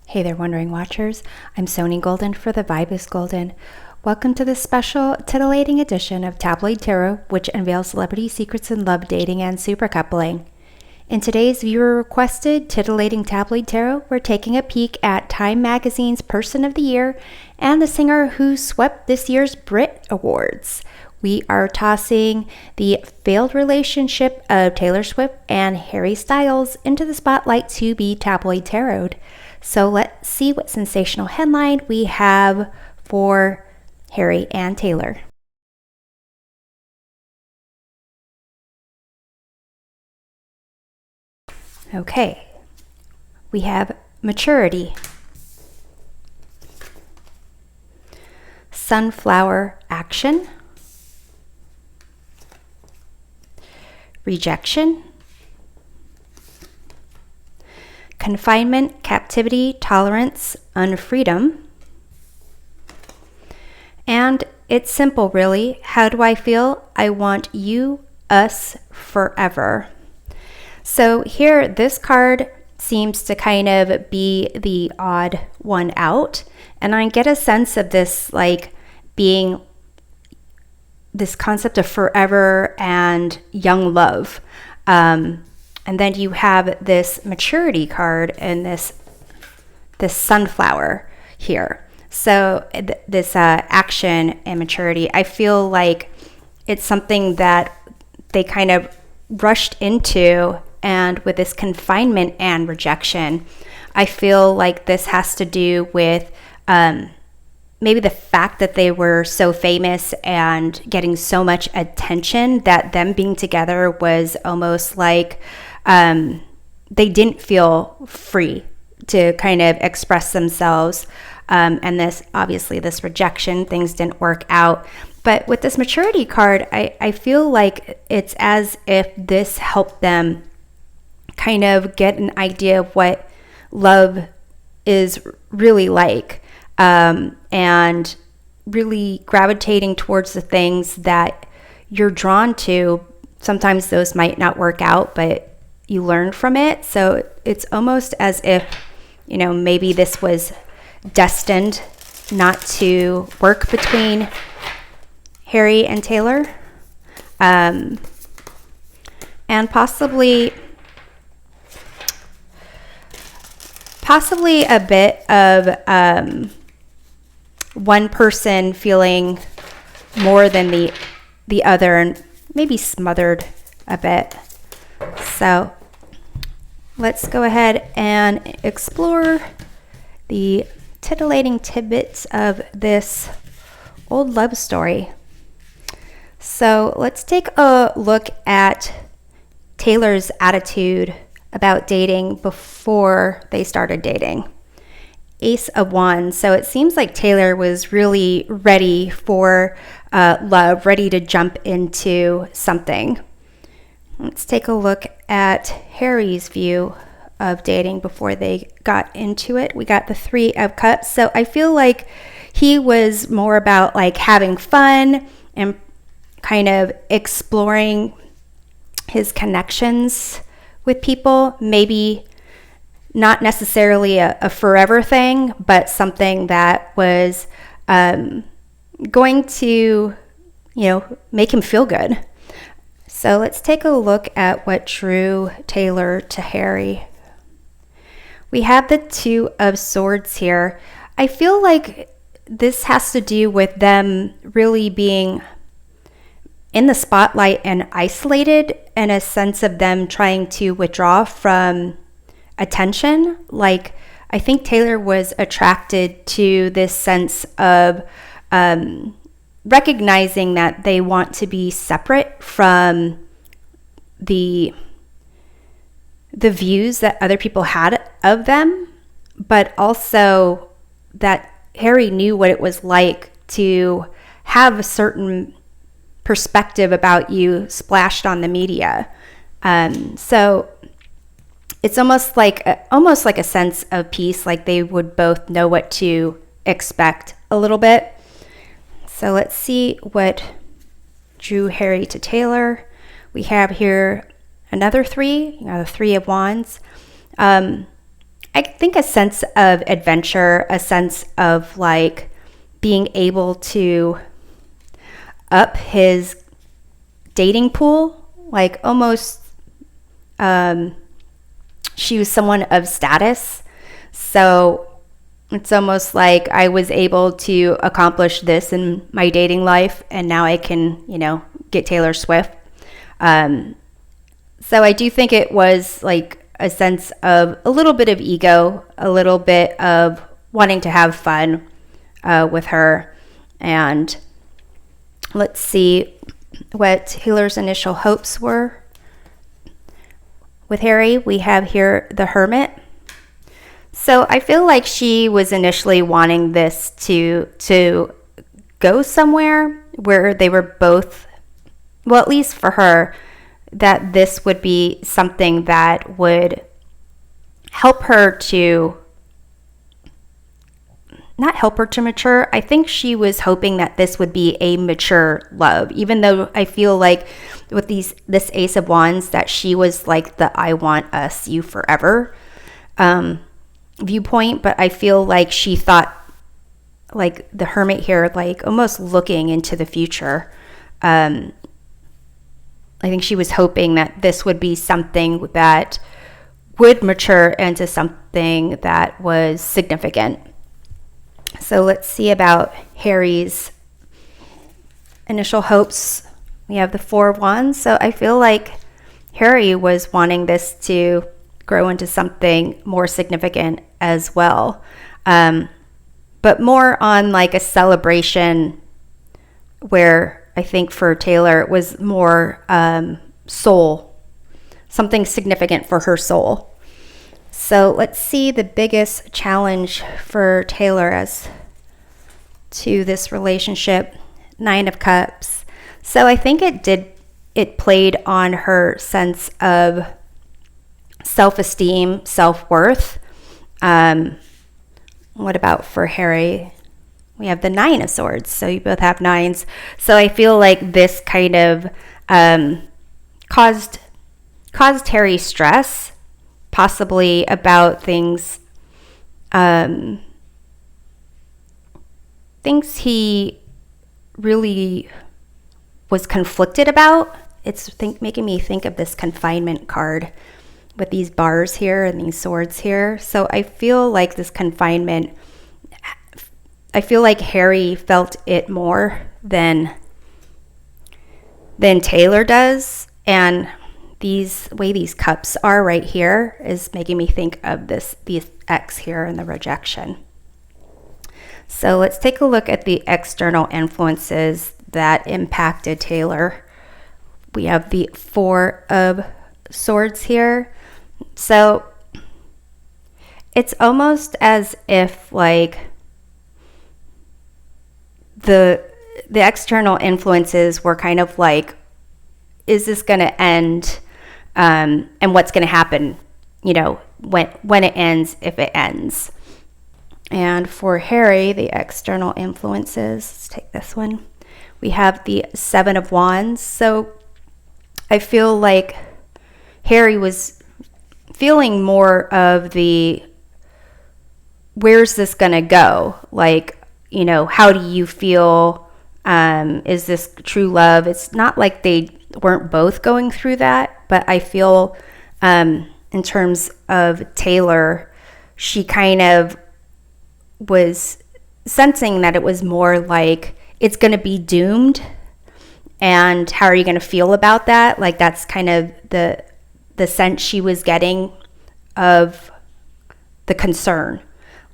Hey there, Wondering Watchers. I'm Sony Golden for The Vibe is Golden. Welcome to this special, titillating edition of Tabloid Tarot, which unveils celebrity secrets in love, dating, and supercoupling. In today's viewer-requested Titillating Tabloid Tarot, we're taking a peek at Time Magazine's Person of the Year and the singer who swept this year's Brit Awards. We are tossing the failed relationship of Taylor Swift and Harry Styles into the spotlight to be tabloid tarot. So let's see what sensational headline we have for Harry and Taylor. Okay, we have maturity, sunflower action, rejection, confinement, captivity, tolerance, unfreedom. And it's simple, really. How do I feel? I want you, us, forever. So here, this card seems to kind of be the odd one out. And I get a sense of this like being this concept of forever and young love. And then you have this maturity card and this sunflower here. So this action and maturity, I feel like it's something that they kind of rushed into. And with this confinement and rejection, I feel like this has to do with maybe the fact that they were so famous and getting so much attention that them being together was almost like they didn't feel free to kind of express themselves. And this, obviously, this rejection, things didn't work out. But with this maturity card, I feel like it's as if this helped them kind of get an idea of what love is really like, and really gravitating towards the things that you're drawn to. Sometimes those might not work out, but you learn from it. So it's almost as if, you know, maybe this was destined not to work between Harry and Taylor, and possibly a bit of one person feeling more than the other and maybe smothered a bit. So let's go ahead and explore the titillating tidbits of this old love story. So let's take a look at Taylor's attitude about dating before they started dating. Ace of Wands. So it seems like Taylor was really ready for love, ready to jump into something. Let's take a look at Harry's view of dating before they got into it. We got the Three of Cups. So I feel like he was more about like having fun and kind of exploring his connections with people. Maybe not necessarily a forever thing, but something that was going to, make him feel good. So let's take a look at what drew Taylor to Harry. We have the Two of Swords here. I feel like this has to do with them really being in the spotlight and isolated, in a sense of them trying to withdraw from attention. Like, I think Taylor was attracted to this sense of recognizing that they want to be separate from the views that other people had of them, but also that Harry knew what it was like to have a certain perspective about you splashed on the media. So it's almost like a sense of peace, like they would both know what to expect a little bit. So let's see what drew Harry to Taylor. We have here another three, the Three of Wands. I think a sense of adventure, a sense of like being able to up his dating pool, like almost she was someone of status. So it's almost like I was able to accomplish this in my dating life, and now I can, get Taylor Swift. So I do think it was like a sense of a little bit of ego, a little bit of wanting to have fun with her. And let's see what Taylor's initial hopes were. With Harry, we have here the Hermit. So I feel like she was initially wanting this to go somewhere where they were both, well, at least for her, that this would be something that would help her to, not help her to mature. I think she was hoping that this would be a mature love, even though I feel like with this Ace of Wands that she was like the I want us, you forever viewpoint. But I feel like she thought like the Hermit here, like almost looking into the future. I think she was hoping that this would be something that would mature into something that was significant. So let's see about Harry's initial hopes. We have the Four of Wands. So I feel like Harry was wanting this to grow into something more significant as well. But more on like a celebration, where I think for Taylor it was more soul, something significant for her soul. So let's see the biggest challenge for Taylor as to this relationship. Nine of Cups. So I think it played on her sense of self-esteem, self-worth. What about for Harry? We have the Nine of Swords. So you both have nines. So I feel like this kind of caused Harry stress, possibly about things he really was conflicted about. It's making me think of this confinement card with these bars here and these swords here. So I feel like this confinement, I feel like Harry felt it more than Taylor does. And these cups are right here is making me think of these X here and the rejection. So let's take a look at the external influences that impacted Taylor. We have the Four of Swords here. So it's almost as if like the external influences were kind of like, is this going to end? And what's going to happen, when it ends, if it ends. And for Harry, the external influences, let's take this one. We have the Seven of Wands. So I feel like Harry was feeling more of the, where's this going to go? Like, how do you feel? Is this true love? It's not like they weren't both going through that, but I feel in terms of Taylor, she kind of was sensing that it was more like it's going to be doomed, and how are you going to feel about that? Like that's kind of the sense she was getting of the concern.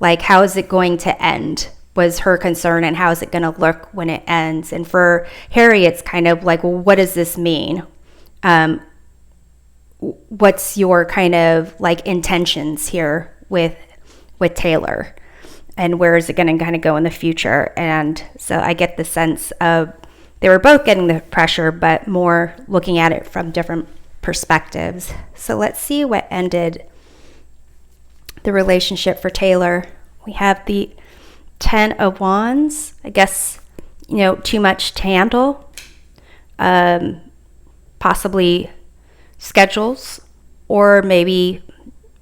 Like, how is it going to end was her concern, and how is it going to look when it ends? And for Harry, it's kind of like, well, what does this mean? What's your kind of like intentions here with Taylor? And where is it going to kind of go in the future? And so I get the sense of they were both getting the pressure, but more looking at it from different perspectives. So let's see what ended the relationship for Taylor. We have the Ten of Wands. I guess, too much to handle. Possibly schedules, or maybe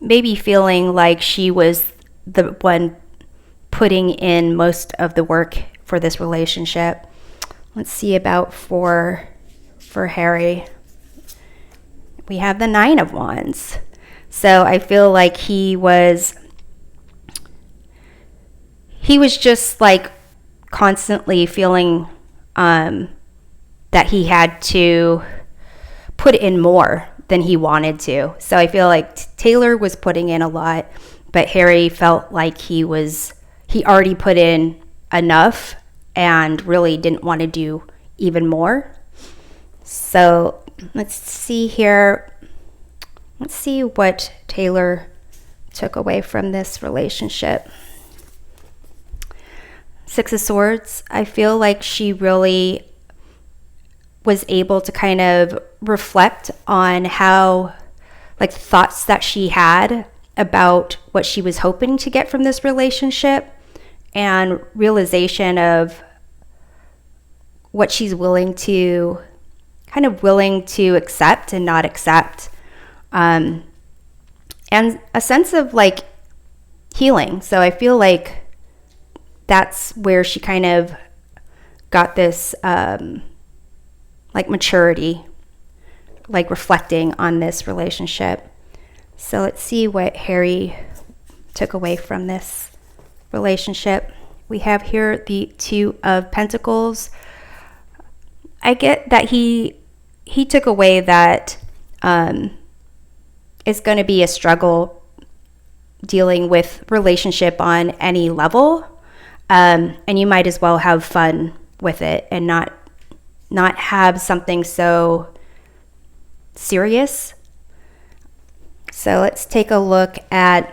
maybe feeling like she was the one putting in most of the work for this relationship. Let's see about for Harry. We have the Nine of Wands. So I feel like he was just like constantly feeling that he had to put in more than he wanted to. So I feel like Taylor was putting in a lot, but Harry felt like he already put in enough and really didn't want to do even more. So let's see here. Let's see what Taylor took away from this relationship. Six of Swords. I feel like she really was able to kind of reflect on how, like, thoughts that she had about what she was hoping to get from this relationship, and realization of what she's willing to accept and not accept, and a sense of like healing. So I feel like that's where she kind of got this like maturity, like reflecting on this relationship. So let's see what Harry took away from this relationship. We have here the Two of Pentacles. I get that he took away that it's going to be a struggle dealing with relationship on any level, and you might as well have fun with it and not have something so serious. So let's take a look at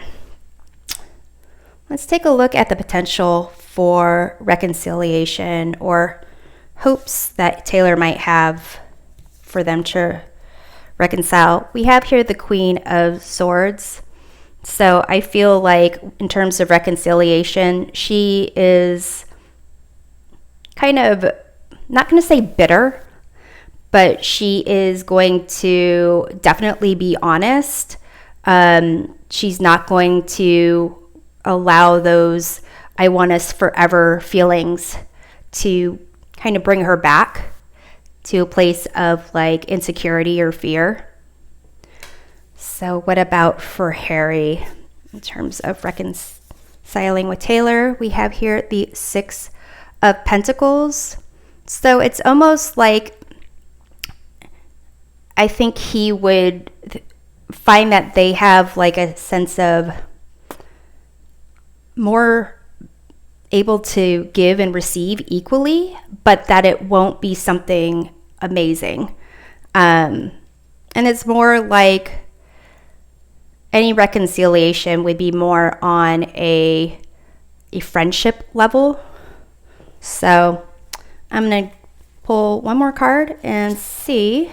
the potential for reconciliation or hopes that Taylor might have for them to reconcile. We have here the Queen of Swords. So I feel like in terms of reconciliation, she is kind of, not going to say bitter, but she is going to definitely be honest. She's not going to allow those "I want us forever" feelings to kind of bring her back to a place of like insecurity or fear. So what about for Harry in terms of reconciling with Taylor? We have here the Six of Pentacles. So it's almost like I think he would find that they have like a sense of more able to give and receive equally, but that it won't be something amazing. And it's more like any reconciliation would be more on a friendship level. So I'm going to pull one more card and see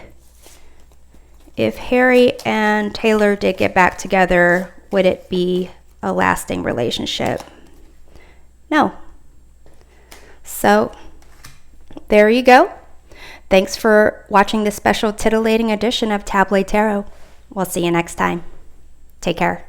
if Harry and Taylor did get back together, would it be a lasting relationship? No. So there you go. Thanks for watching this special titillating edition of Tabloid Tarot. We'll see you next time. Take care.